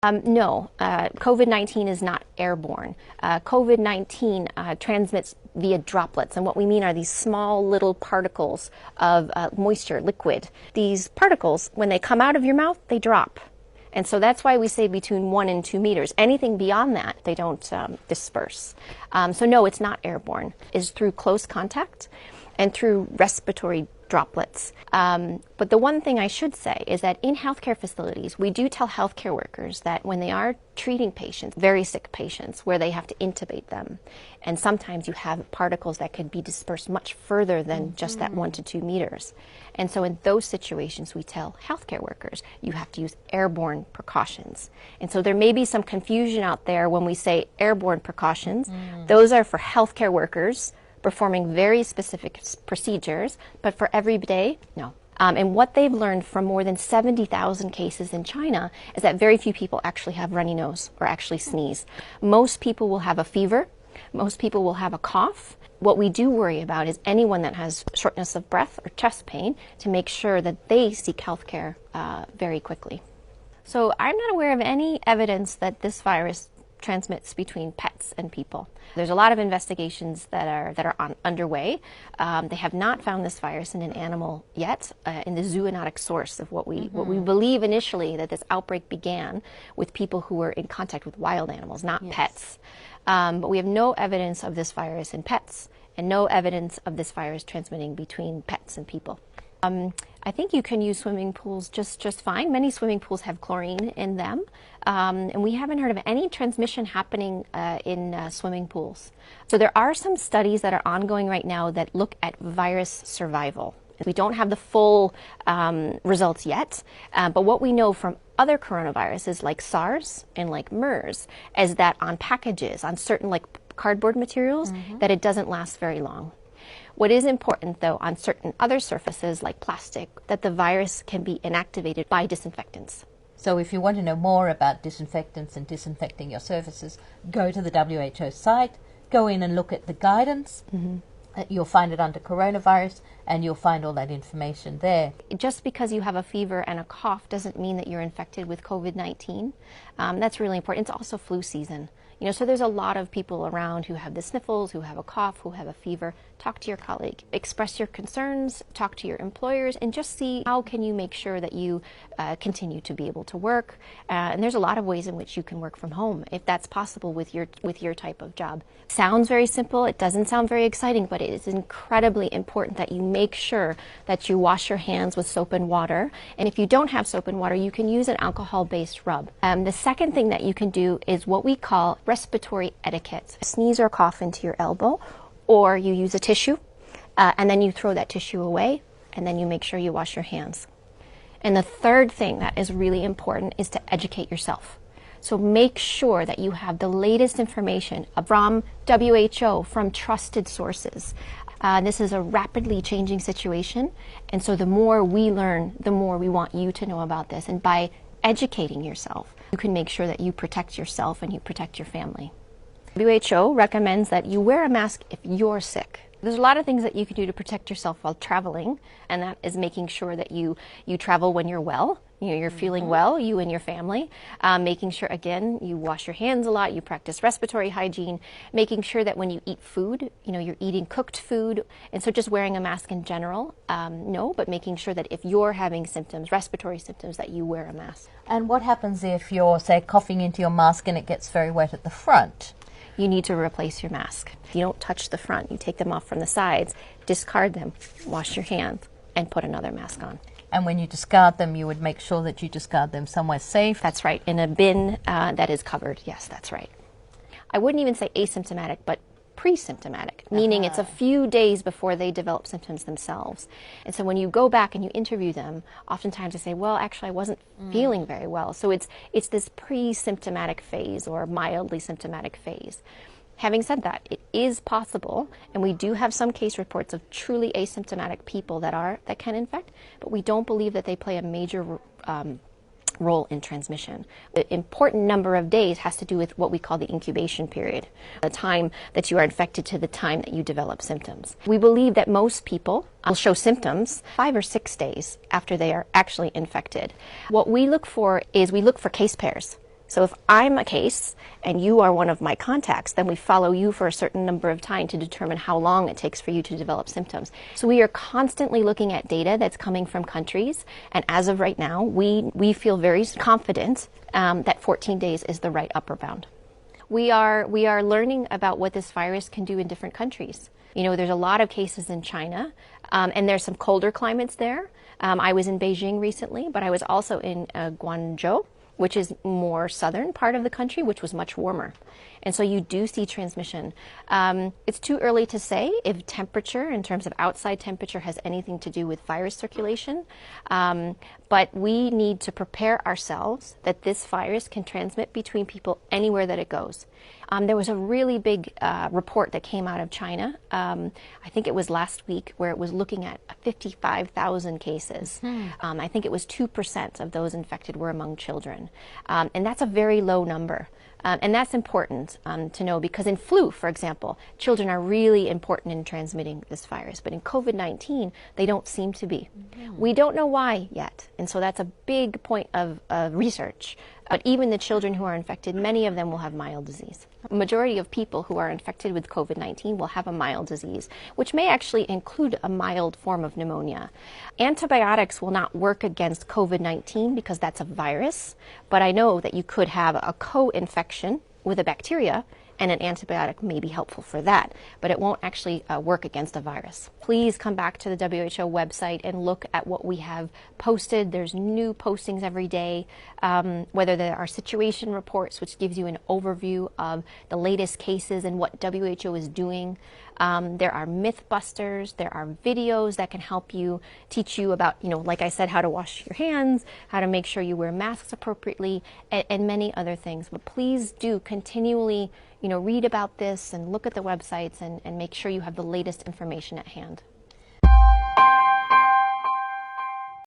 No, COVID-19 is not airborne. COVID-19 transmits via droplets, and what we mean are these small little particles of moisture, liquid. These particles, when they come out of your mouth, they drop. And so that's why we say between 1 and 2 meters. Anything beyond that, they don't disperse. So no, it's not airborne. It's through close contact and through respiratory droplets. But the one thing I should say is that in healthcare facilities, we do tell healthcare workers that when they are treating patients, very sick patients, where they have to intubate them, and sometimes you have particles that could be dispersed much further than just that 1 to 2 meters. And so in those situations, we tell healthcare workers, you have to use airborne precautions. And so there may be some confusion out there when we say airborne precautions. Those are for healthcare workers performing very specific procedures, but for every day, no. And what they've learned from more than 70,000 cases in China is that very few people actually have runny nose or actually sneeze. Most people will have a fever. Most people will have a cough. What we do worry about is anyone that has shortness of breath or chest pain, to make sure that they seek health care very quickly. So I'm not aware of any evidence that this virus transmits between pets and people. There's a lot of investigations that are underway. They have not found this virus in an animal yet, in the zoonotic source of what we believe initially, that this outbreak began with people who were in contact with wild animals, not pets. But we have no evidence of this virus in pets, and no evidence of this virus transmitting between pets and people. I think you can use swimming pools just fine. Many swimming pools have chlorine in them, and we haven't heard of any transmission happening in swimming pools. So there are some studies that are ongoing right now that look at virus survival. We don't have the full results yet, but what we know from other coronaviruses like SARS and like MERS is that on packages, on certain like cardboard materials, that it doesn't last very long. What is important, though, on certain other surfaces like plastic, that the virus can be inactivated by disinfectants. So if you want to know more about disinfectants and disinfecting your surfaces, go to the WHO site, go in and look at the guidance. You'll find it under coronavirus, and you'll find all that information there. Just because you have a fever and a cough doesn't mean that you're infected with COVID-19. That's really important. It's also flu season. You know, so there's a lot of people around who have the sniffles, who have a cough, who have a fever. Talk to your colleague, express your concerns, talk to your employers, and just see how can you make sure that you continue to be able to work. And there's a lot of ways in which you can work from home, if that's possible with your type of job. Sounds very simple. It doesn't sound very exciting, but it is incredibly important that you make sure that you wash your hands with soap and water. And if you don't have soap and water, you can use an alcohol-based rub. The second thing that you can do is what we call respiratory etiquette. Sneeze or cough into your elbow, or you use a tissue, and then you throw that tissue away, and then you make sure you wash your hands. And the third thing that is really important is to educate yourself. So make sure that you have the latest information from WHO, from trusted sources. This is a rapidly changing situation, and so the more we learn, the more we want you to know about this. And by educating yourself, you can make sure that you protect yourself and you protect your family. WHO recommends that you wear a mask if you're sick. There's a lot of things that you can do to protect yourself while traveling, and that is making sure that you travel when you're well. You know, you're feeling well, you and your family. Making sure, again, you wash your hands a lot, you practice respiratory hygiene, making sure that when you eat food, you know, you're eating cooked food. And so just wearing a mask in general, no, but making sure that if you're having symptoms, respiratory symptoms, that you wear a mask. And what happens if you're, say, coughing into your mask and it gets very wet at the front? You need to replace your mask. You don't touch the front, you take them off from the sides, discard them, wash your hands, and put another mask on. And when you discard them, you would make sure that you discard them somewhere safe? That's right, in a bin that is covered. Yes, that's right. I wouldn't even say asymptomatic, but pre-symptomatic, meaning it's a few days before they develop symptoms themselves. And so when you go back and you interview them, oftentimes they say, well, actually, I wasn't feeling very well. So it's this pre-symptomatic phase or mildly symptomatic phase. Having said that, it is possible, and we do have some case reports of truly asymptomatic people that can infect, but we don't believe that they play a major role in transmission. The important number of days has to do with what we call the incubation period, the time that you are infected to the time that you develop symptoms. We believe that most people will show symptoms 5 or 6 days after they are actually infected. What we look for is we look for case pairs. So if I'm a case and you are one of my contacts, then we follow you for a certain number of time to determine how long it takes for you to develop symptoms. So we are constantly looking at data that's coming from countries, and as of right now, we feel very confident that 14 days is the right upper bound. We are learning about what this virus can do in different countries. You know, there's a lot of cases in China, and there's some colder climates there. I was in Beijing recently, but I was also in Guangzhou, which is more southern part of the country, which was much warmer. And so you do see transmission. It's too early to say if temperature, in terms of outside temperature, has anything to do with virus circulation. But we need to prepare ourselves that this virus can transmit between people anywhere that it goes. There was a really big report that came out of China, I think it was last week, where it was looking at 55,000 cases. I think it was 2% of those infected were among children. And that's a very low number. And that's important to know, because in flu, for example, children are really important in transmitting this virus. But in COVID-19, they don't seem to be. We don't know why yet. And so that's a big point of research. But even the children who are infected, many of them will have mild disease. A majority of people who are infected with COVID-19 will have a mild disease, which may actually include a mild form of pneumonia. Antibiotics will not work against COVID-19 because that's a virus, but I know that you could have a co-infection with a bacteria, and an antibiotic may be helpful for that, but it won't actually work against a virus. Please come back to the WHO website and look at what we have posted. There's new postings every day, whether there are situation reports, which gives you an overview of the latest cases and what WHO is doing. There are myth busters, there are videos that can help you, teach you about, like I said, how to wash your hands, how to make sure you wear masks appropriately, and many other things. But please do continually, read about this and look at the websites and make sure you have the latest information at hand.